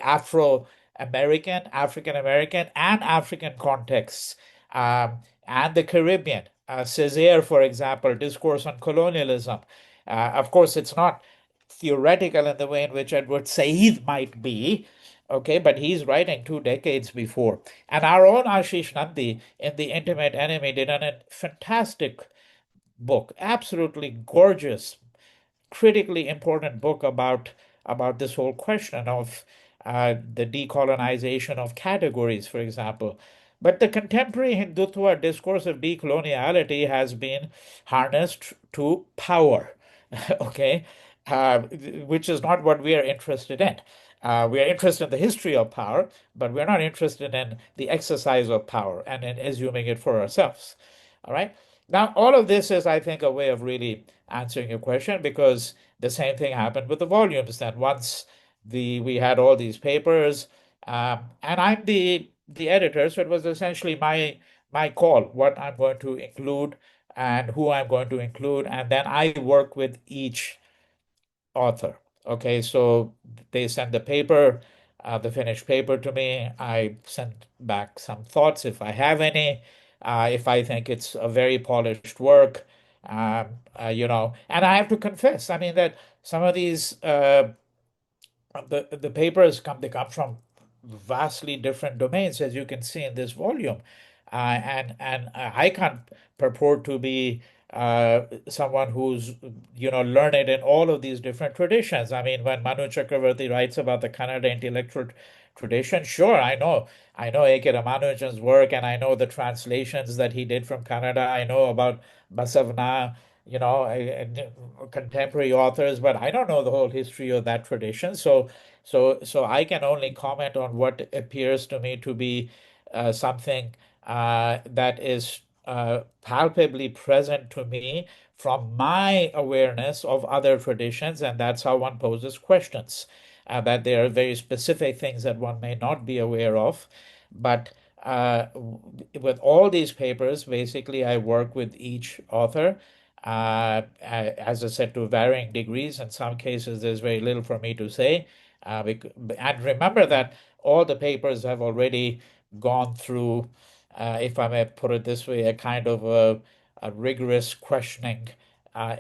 Afro-American, African American, and African contexts, and the Caribbean. Césaire, for example, Discourse on Colonialism. Of course, it's not theoretical in the way in which Edward Said might be, okay, but he's writing 2 decades before. And our own Ashish Nandi in The Intimate Enemy did a fantastic book, absolutely gorgeous, critically important book about this whole question of the decolonization of categories, for example. But the contemporary Hindutva discourse of decoloniality has been harnessed to power, okay, which is not what we are interested in. We are interested in the history of power, but we're not interested in the exercise of power and in assuming it for ourselves. All right. Now, all of this is, I think, a way of really answering your question because the same thing happened with the volumes. That once we had all these papers, and I'm the editor, so it was essentially my call what I'm going to include and who I'm going to include, and then I work with each author. Okay, so they send the paper, the finished paper to me. I send back some thoughts if I have any, if I think it's a very polished work, and I have to confess, I mean, that some of these the papers come from vastly different domains, as you can see in this volume, and I can't purport to be someone who's learned in all of these different traditions. I mean, when Manu Chakravarti writes about the Kannada intellectual tradition, sure, I know A.K. Ramanujan's work, and I know the translations that he did from Kannada. I know about Basavana, and contemporary authors, but I don't know the whole history of that tradition. So I can only comment on what appears to me to be something that is palpably present to me from my awareness of other traditions, and that's how one poses questions. That there are very specific things that one may not be aware of, but with all these papers, basically, I work with each author, as I said, to varying degrees. In some cases, there's very little for me to say. And remember that all the papers have already gone through, if I may put it this way, a kind of a rigorous questioning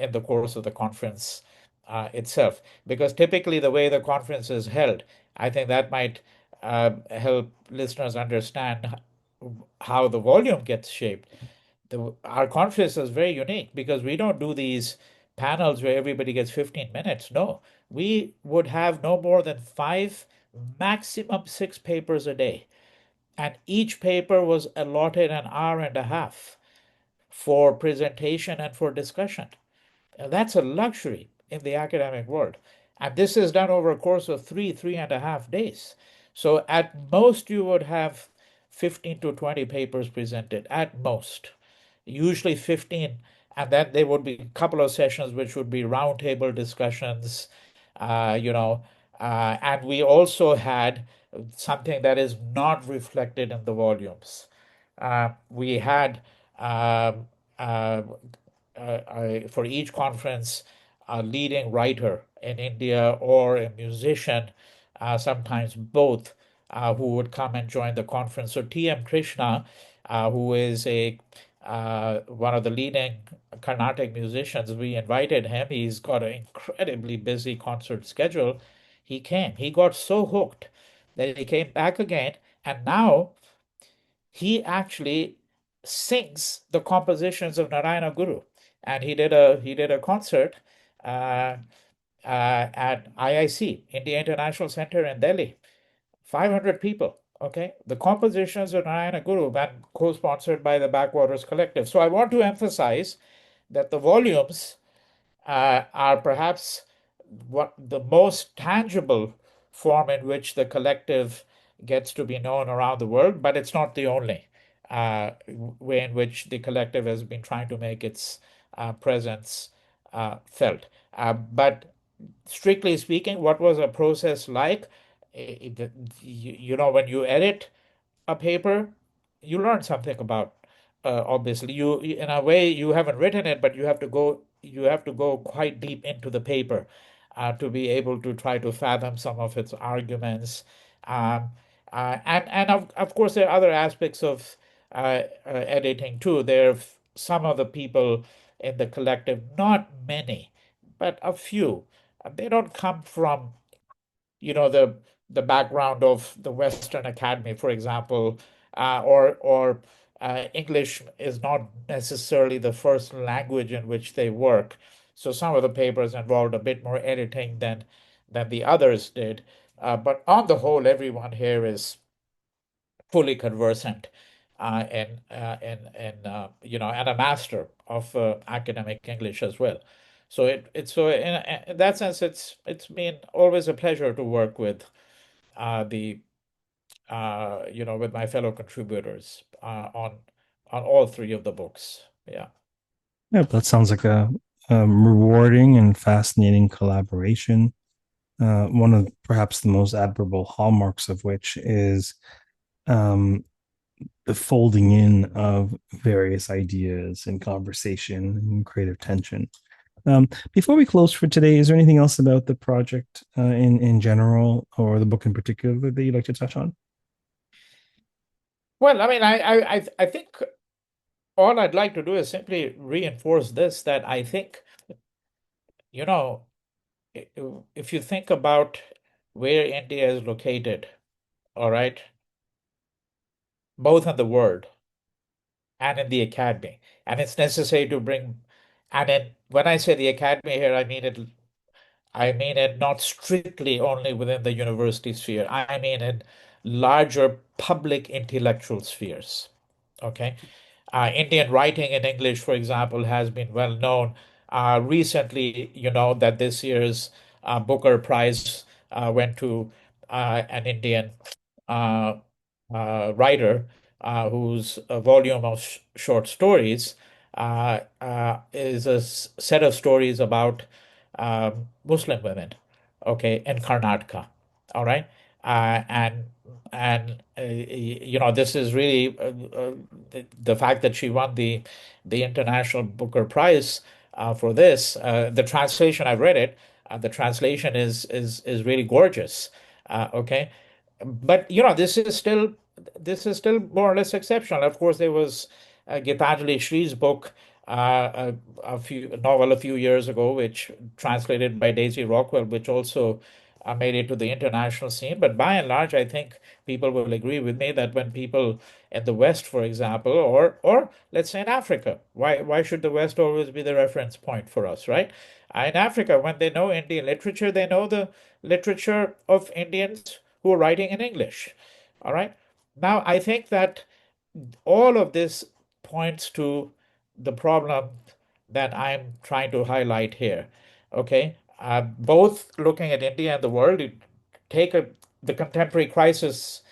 in the course of the conference itself. Because typically, the way the conference is held, I think that might help listeners understand how the volume gets shaped. Our conference is very unique because we don't do these panels where everybody gets 15 minutes. No, we would have no more than five, maximum six papers a day. And each paper was allotted an hour and a half for presentation and for discussion. That's a luxury in the academic world. And this is done over a course of 3.5 days. So at most, you would have 15 to 20 papers presented, at most, usually 15. And then there would be a couple of sessions which would be roundtable discussions, uh, you know, and we also had something that is not reflected in the volumes. We had um, uh, for each conference a leading writer in India or a musician, sometimes both, who would come and join the conference. So T.M. Krishna, who is a one of the leading Carnatic musicians. We invited him. He's got an incredibly busy concert schedule. He came. He got so hooked that he came back again, and now he actually sings the compositions of Narayana Guru. And he did a concert uh, at IIC, India International Center in Delhi. 500 people. Okay, the compositions of Narayana Guru and co-sponsored by the Backwaters Collective. So I want to emphasize that the volumes are perhaps what the most tangible form in which the collective gets to be known around the world, but it's not the only way in which the collective has been trying to make its presence felt. But strictly speaking, what was a process like? When you edit a paper, you learn something about. Obviously, in a way you haven't written it, but you have to go quite deep into the paper to be able to try to fathom some of its arguments. Um, and of course, there are other aspects of editing too. Some of the people in the collective, not many, but a few. They don't come from the background of the Western Academy, for example, or English is not necessarily the first language in which they work. So some of the papers involved a bit more editing than the others did. But on the whole, everyone here is fully conversant and a master of academic English as well. So in that sense, it's been always a pleasure to work with the with my fellow contributors on all three of the books. Yeah. Yeah, that sounds like a rewarding and fascinating collaboration. One of perhaps the most admirable hallmarks of which is um, the folding in of various ideas and conversation and creative tension. Before we close for today, is there anything else about the project in general or the book in particular that you'd like to touch on? Well, I mean, I think all I'd like to do is simply reinforce this, that I think, you know, if you think about where India is located, all right, both in the world and in the academy, and it's necessary to bring, when I say the academy here, I mean it not strictly only within the university sphere. I mean in larger public intellectual spheres. Okay. Indian writing in English, for example, has been well known. Recently, you know that this year's Booker Prize went to an Indian uh, writer whose volume of short stories is a set of stories about Muslim women, okay, in Karnataka. All right. And this is really the fact that she won the International Booker Prize for this. The translation, I've read it. The translation is really gorgeous. Okay, but this is still more or less exceptional. Of course, there was Gitanjali Shree's book, a novel a few years ago, which translated by Daisy Rockwell, which also made it to the international scene. But by and large, I think people will agree with me that when people in the West, for example, or let's say in Africa, why should the West always be the reference point for us, right? In Africa, when they know Indian literature, they know the literature of Indians who are writing in English. All right. Now, I think that all of this points to the problem that I'm trying to highlight here. Okay. Both looking at India and the world, you take the contemporary crisis,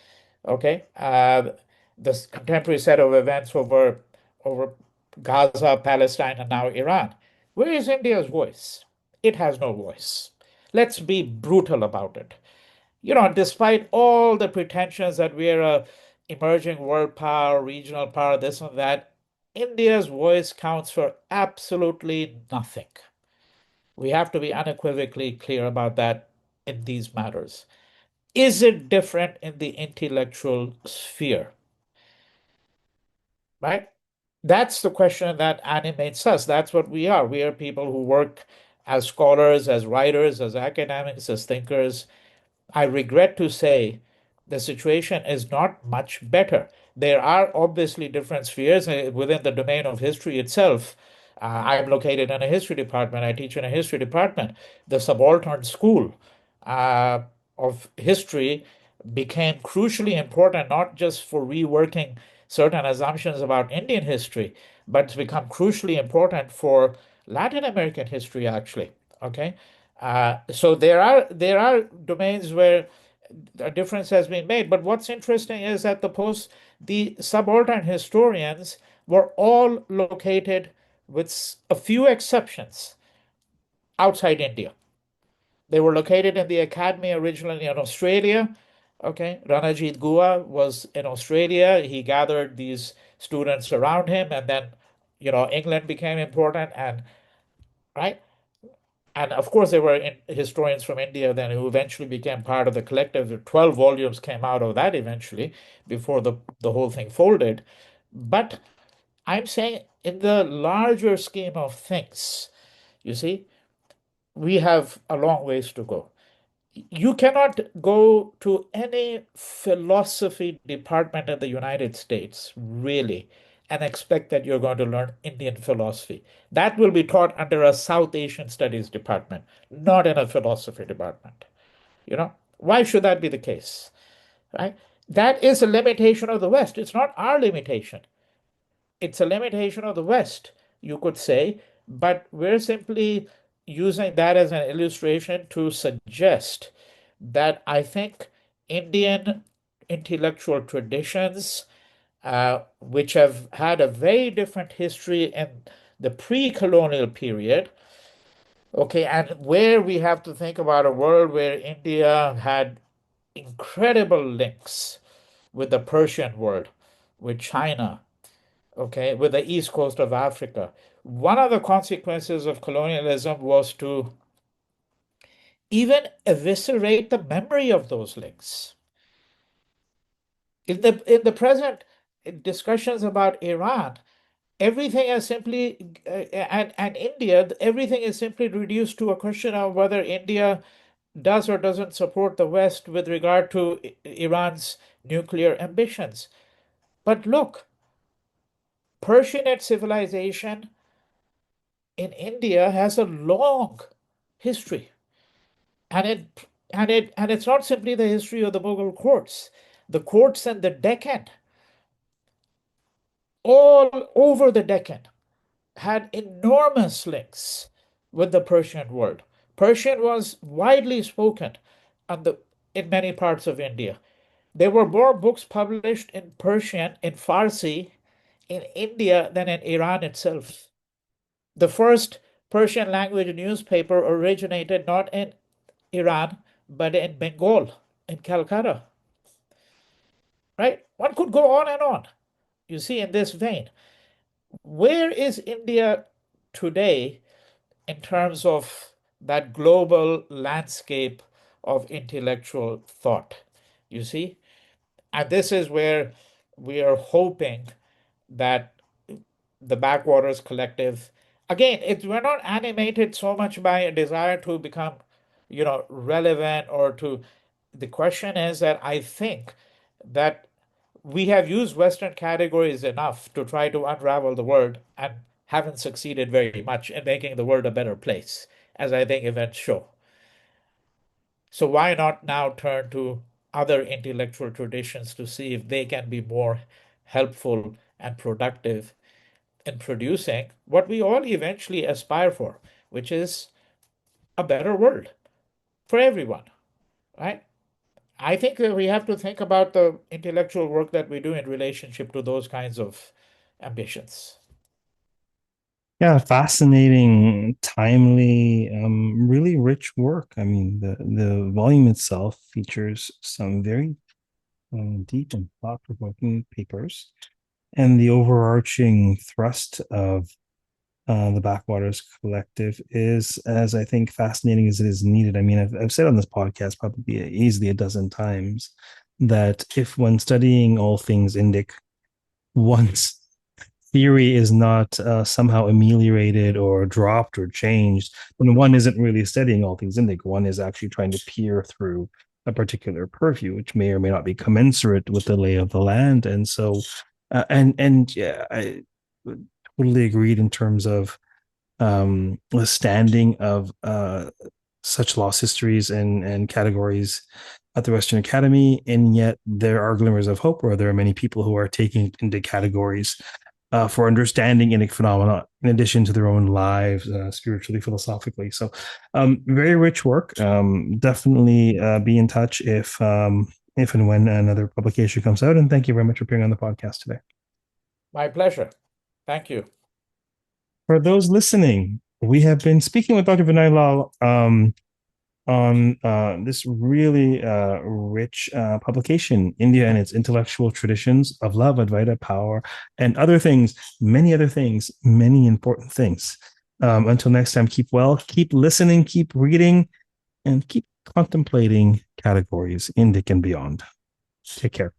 okay, the contemporary set of events over Gaza, Palestine, and now Iran. Where is India's voice? It has no voice. Let's be brutal about it. Despite all the pretensions that we're a emerging world power, regional power, this and that, India's voice counts for absolutely nothing. We have to be unequivocally clear about that in these matters. Is it different in the intellectual sphere? Right? That's the question that animates us. That's what we are. We are people who work as scholars, as writers, as academics, as thinkers. I regret to say the situation is not much better. There are obviously different spheres within the domain of history itself. I'm located in a history department. I teach in a history department. The subaltern school uh, of history became crucially important, not just for reworking certain assumptions about Indian history, but it's become crucially important for Latin American history, actually. Okay. So there are domains where a difference has been made. But what's interesting is that the subaltern historians were all located, with a few exceptions, outside India. They were located in the academy originally in Australia. Okay, Ranajit Gua was in Australia. He gathered these students around him, and then England became important, and right. And of course, there were historians from India then who eventually became part of the collective. 12 volumes came out of that eventually before the whole thing folded. But I'm saying, in the larger scheme of things, you see, we have a long ways to go. You cannot go to any philosophy department in the United States, really, and expect that you're going to learn Indian philosophy. That will be taught under a South Asian studies department, not in a philosophy department. Why should that be the case? Right? That is a limitation of the West. It's not our limitation. It's a limitation of the West, you could say, but we're simply using that as an illustration to suggest that I think Indian intellectual traditions, which have had a very different history in the pre-colonial period, okay, and where we have to think about a world where India had incredible links with the Persian world, with China, okay, with the east coast of Africa. One of the consequences of colonialism was to even eviscerate the memory of those links. In the present discussions about Iran, everything is simply and India, everything is simply reduced to a question of whether India does or doesn't support the West with regard to Iran's nuclear ambitions. But look, Persianate civilization in India has a long history, and it's not simply the history of the Mughal courts. The courts in the Deccan, all over the Deccan, had enormous links with the Persian world. Persian was widely spoken in many parts of India. There were more books published in Persian, in Farsi, in India than in Iran itself. The first Persian language newspaper originated not in Iran, but in Bengal, in Calcutta, right? One could go on and on, you see, in this vein. Where is India today in terms of that global landscape of intellectual thought? You see? And this is where we are hoping that the Backwaters Collective, again, we're not animated so much by a desire to become, relevant or to. The question is that I think that we have used Western categories enough to try to unravel the world and haven't succeeded very much in making the world a better place, as I think events show. So why not now turn to other intellectual traditions to see if they can be more helpful and productive in producing what we all eventually aspire for, which is a better world for everyone, right? I think that we have to think about the intellectual work that we do in relationship to those kinds of ambitions. Yeah, fascinating, timely, really rich work. I mean, the volume itself features some very deep and thought-provoking papers, and the overarching thrust of the Backwaters Collective is as I think fascinating as it is needed. I mean, I've said on this podcast probably easily a dozen times that if when studying all things Indic, once theory is not somehow ameliorated or dropped or changed, when one isn't really studying all things indic, one is actually trying to peer through a particular purview, which may or may not be commensurate with the lay of the land. And so, and yeah, I totally agreed in terms of the standing of such lost histories and categories at the Western Academy, and yet there are glimmers of hope where there are many people who are taking into categories for understanding Indic phenomena in addition to their own lives, spiritually, philosophically. So, very rich work. Definitely be in touch if and when another publication comes out. And thank you very much for appearing on the podcast today. My pleasure. Thank you. For those listening, we have been speaking with Dr. Vinay Lal on this really rich publication, India and its Intellectual Traditions of Love, Advaita, Power, and other things, many important things. Until next time, keep well, keep listening, keep reading, and keep contemplating categories, Indic and beyond. Take care.